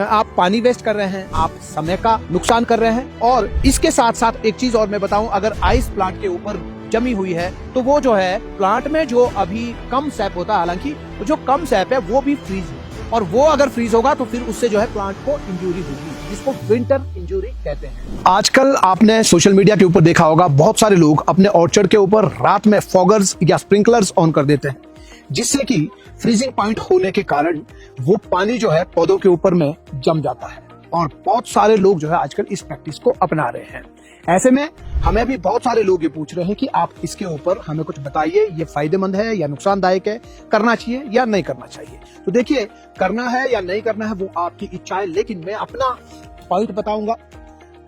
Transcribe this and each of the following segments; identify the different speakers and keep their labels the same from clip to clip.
Speaker 1: आप पानी वेस्ट कर रहे हैं, आप समय का नुकसान कर रहे हैं। और इसके साथ साथ एक चीज और मैं बताऊं, अगर आइस प्लांट के ऊपर जमी हुई है तो वो जो है प्लांट में जो अभी कम सैप होता है, हालांकि जो कम सैप है वो भी फ्रीज है, और वो अगर फ्रीज होगा तो फिर उससे जो है प्लांट को इंजरी होगी, जिसको विंटर इंजरी कहते हैं। आजकल आपने सोशल मीडिया के ऊपर देखा होगा, बहुत सारे लोग अपने ऑर्चर्ड के ऊपर रात में फॉगर्स या स्प्रिंकलर्स ऑन कर देते हैं, जिससे कि फ्रीजिंग पॉइंट होने के कारण वो पानी जो है पौधों के ऊपर में जम जाता है। और बहुत सारे लोग जो है आजकल इस प्रैक्टिस को अपना रहे हैं। ऐसे में हमें भी बहुत सारे लोग ये पूछ रहे हैं कि आप इसके ऊपर हमें कुछ बताइए, ये फायदेमंद है या नुकसानदायक है, करना चाहिए या नहीं करना चाहिए। तो देखिए, करना है या नहीं करना है वो आपकी इच्छा है, लेकिन मैं अपना पॉइंट बताऊंगा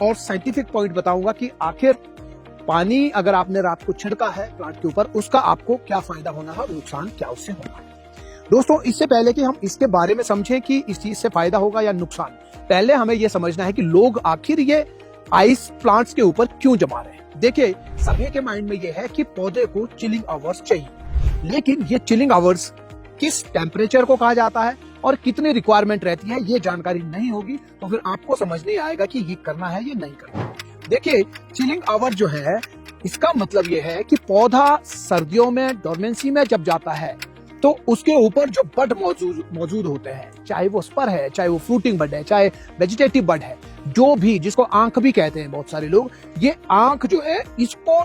Speaker 1: और साइंटिफिक पॉइंट बताऊंगा कि आखिर पानी अगर आपने रात को छिड़का है प्लांट के ऊपर, उसका आपको क्या फायदा होना है, नुकसान क्या उससे होना है। दोस्तों, इससे पहले कि हम इसके बारे में समझें कि इस चीज से फायदा होगा या नुकसान, पहले हमें यह समझना है कि लोग आखिर ये आइस प्लांट्स के ऊपर क्यों जमा रहे हैं। देखिए, सभी के माइंड में यह है कि पौधे को चिलिंग आवर्स चाहिए, लेकिन ये चिलिंग आवर्स किस टेम्परेचर को कहा जाता है और कितनी रिक्वायरमेंट रहती है, ये जानकारी नहीं होगी तो फिर आपको समझ नहीं आएगा कि ये करना है या नहीं करना है। देखिए, चिलिंग आवर जो है, इसका मतलब ये है कि पौधा सर्दियों में डोरमेंसी में जब जाता है तो उसके ऊपर जो बड मौजूद होते हैं, चाहे वो स्पर है, चाहे वो फ्रूटिंग बड है, चाहे वेजिटेटिव बड है, जो भी, जिसको आंख भी कहते हैं बहुत सारे लोग, ये आंख जो है इसको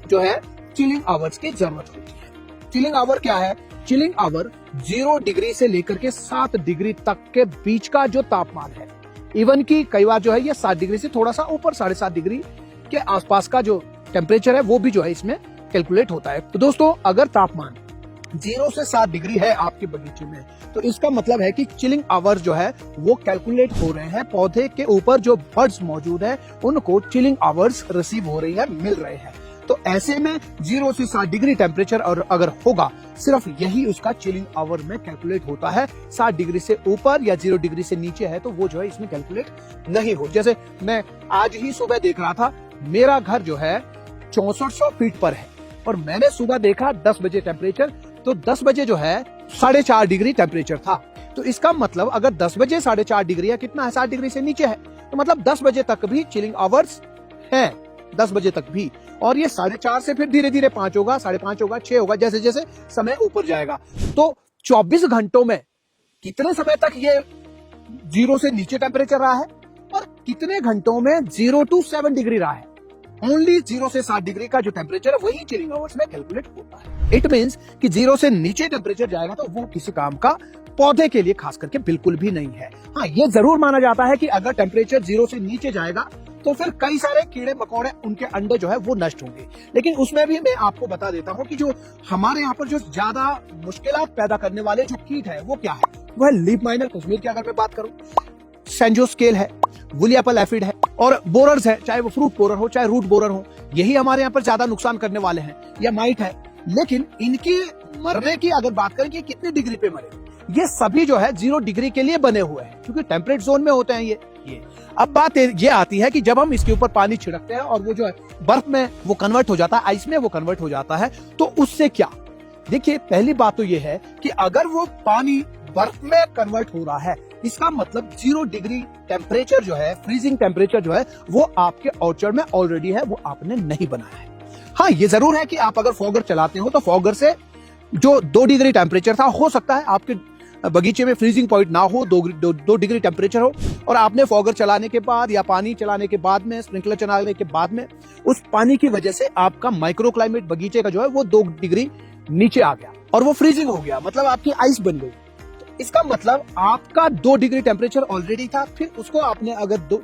Speaker 1: जो है चिलिंग आवर्स की जरूरत होती है। चिलिंग आवर क्या है? चिलिंग आवर 0 डिग्री से लेकर के 7 डिग्री तक के बीच का जो तापमान है, इवन की कई बार जो है ये 7 डिग्री से थोड़ा सा ऊपर 7.5 डिग्री के आसपास का जो टेम्परेचर है वो भी जो है इसमें कैलकुलेट होता है। तो दोस्तों, अगर तापमान 0 से 7 डिग्री है आपके बगीचे में, तो इसका मतलब है कि चिलिंग आवर्स जो है वो कैलकुलेट हो रहे हैं, पौधे के ऊपर जो बर्ड्स मौजूद है उनको चिलिंग आवर्स रिसीव हो रही है, मिल रहे हैं। तो ऐसे में 0 से 7 डिग्री टेम्परेचर और अगर होगा, सिर्फ यही उसका चिलिंग आवर में कैलकुलेट होता है। 7 डिग्री से ऊपर या 0 डिग्री से नीचे है तो वो जो है इसमें कैलकुलेट नहीं हो। जैसे मैं आज ही सुबह देख रहा था, मेरा घर जो है 6400 फीट पर है और मैंने सुबह देखा 10 बजे टेम्परेचर, तो 10 बजे जो है 4.5 डिग्री टेम्परेचर था। तो इसका मतलब अगर 10 बजे 4.5 डिग्री है, कितना है, 7 डिग्री से नीचे है, तो मतलब 10 बजे तक भी चिलिंग आवर्स है, 10 बजे तक भी। और ये 4.5 से फिर धीरे धीरे 5 होगा, 5.5 होगा, 6 होगा, जैसे जैसे समय ऊपर जाएगा। तो 24 घंटों में कितने समय तक ये 0 से नीचे टेम्परेचर रहा है और कितने घंटों में 0 to 7 डिग्री रहा है। ओनली 0 से 7 डिग्री का जो टेम्परेचर है वही चिलिंग आवर्स में कैलकुलेट होता है। इट मींस कि 0 से नीचे टेम्परेचर जाएगा तो वो किसी काम का पौधे के लिए खास करके बिल्कुल भी नहीं है। हाँ, ये जरूर माना जाता है कि अगर टेम्परेचर 0 से नीचे जाएगा तो फिर कई सारे कीड़े मकोड़े, उनके अंडे जो है वो नष्ट होंगे। लेकिन उसमें भी मैं आपको बता देता हूँ कि जो हमारे यहाँ पर जो ज्यादा मुश्किलात पैदा करने वाले जो कीट है वो क्या है, वो है लीफ माइनर। कश्मीर की अगर मैं बात करूँ, सेंजोस्केल है, वुली एप्पल एफिड है और बोरर्स है, चाहे वो फ्रूट बोरर हो चाहे रूट बोरर हो, यही हमारे यहाँ पर ज्यादा नुकसान करने वाले हैं, या माइट है। लेकिन इनके मरने की अगर बात करें कि कितनी डिग्री पे मरे, ये सभी जो है 0 डिग्री के लिए बने हुए हैं, क्योंकि टेम्परेट जोन में होते हैं ये। अब बात ये आती है कि जब हम इसके ऊपर पानी छिड़कते हैं और वो जो है बर्फ में वो कन्वर्ट हो जाता है, आइस में वो कन्वर्ट हो जाता है, तो उससे क्या? देखिए, पहली बात तो ये है कि अगर वो पानी बर्फ में कन्वर्ट हो रहा है, इसका मतलब 0 डिग्री टेम्परेचर जो है, फ्रीजिंग टेम्परेचर जो है, वो आपके ऑर्चर्ड में ऑलरेडी है, वो आपने नहीं बनाया है। हाँ, ये जरूर है कि आप अगर फॉगर चलाते हो तो फॉगर से जो 2 डिग्री टेम्परेचर था, हो सकता है आपके बगीचे में फ्रीजिंग पॉइंट ना हो, 2 डिग्री टेम्परेचर हो, और आपने फॉगर चलाने के बाद या पानी चलाने के बाद में, स्प्रिंकलर चलाने के बाद में, उस पानी की वजह से आपका माइक्रो क्लाइमेट बगीचे का जो है वो 2 डिग्री नीचे आ गया और वो फ्रीजिंग हो गया, मतलब आपकी आइस बन गई। इसका मतलब आपका 2 डिग्री टेम्परेचर ऑलरेडी था, फिर उसको आपने अगर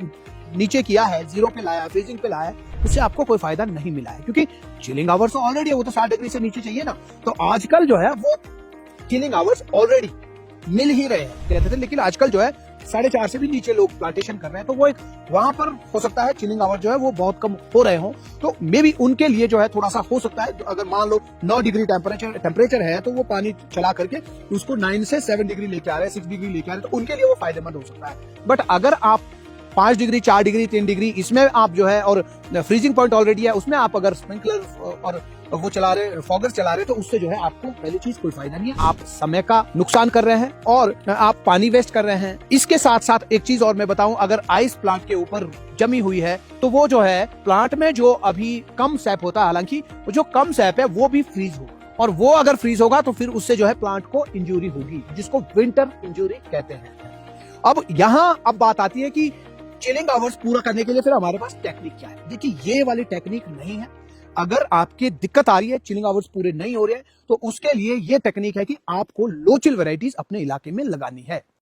Speaker 1: नीचे किया है, 0 पे लाया, फ्रीजिंग पे लाया, उससे आपको कोई फायदा नहीं मिला है, क्योंकि चिलिंग आवर्स तो ऑलरेडी है, वो तो 7 डिग्री से नीचे चाहिए ना। तो आजकल जो है वो चिलिंग आवर्स ऑलरेडी मिल ही रहे हैं, कहते थे, लेकिन आजकल जो है 4.5 से भी नीचे लोग प्लांटेशन कर रहे हैं, तो वो एक वहां पर हो सकता है चिलिंग आवर जो है वो बहुत कम हो रहे हो, तो मे भी उनके लिए जो है थोड़ा सा हो सकता है। अगर मान लो 9 डिग्री टेम्परेचर है, तो वो पानी चला करके उसको 9 से 7 डिग्री लेके आ रहे हैं, 6 डिग्री लेके आ रहे हैं, तो उनके लिए वो फायदेमंद हो सकता है। बट अगर आप 5 डिग्री, 4 डिग्री, 3 डिग्री इसमें आप जो है, और फ्रीजिंग पॉइंट ऑलरेडी है, उसमें आप अगर स्प्रिंकलर और वो चला रहे, फॉगर चला रहे, तो उससे जो है आपको पहली चीज कोई फायदा नहीं है, आप समय का नुकसान कर रहे हैं और आप पानी वेस्ट कर रहे हैं। इसके साथ साथ एक चीज और मैं बताऊं, अगर आइस प्लांट के ऊपर जमी हुई है तो वो जो है प्लांट में जो अभी कम सैप होता है, हालांकि जो कम सैप है वो भी फ्रीज होगा, और वो अगर फ्रीज होगा तो फिर उससे जो है प्लांट को इंजरी होगी, जिसको विंटर इंजरी कहते हैं। अब यहाँ अब बात आती है कि चिलिंग आवर्स पूरा करने के लिए फिर हमारे पास टेक्निक क्या है। देखिए, ये वाली टेक्निक नहीं है। अगर आपके दिक्कत आ रही है, चिलिंग आवर्स पूरे नहीं हो रहे हैं, तो उसके लिए ये टेक्निक है कि आपको लो चिल वेराइटीज अपने इलाके में लगानी है।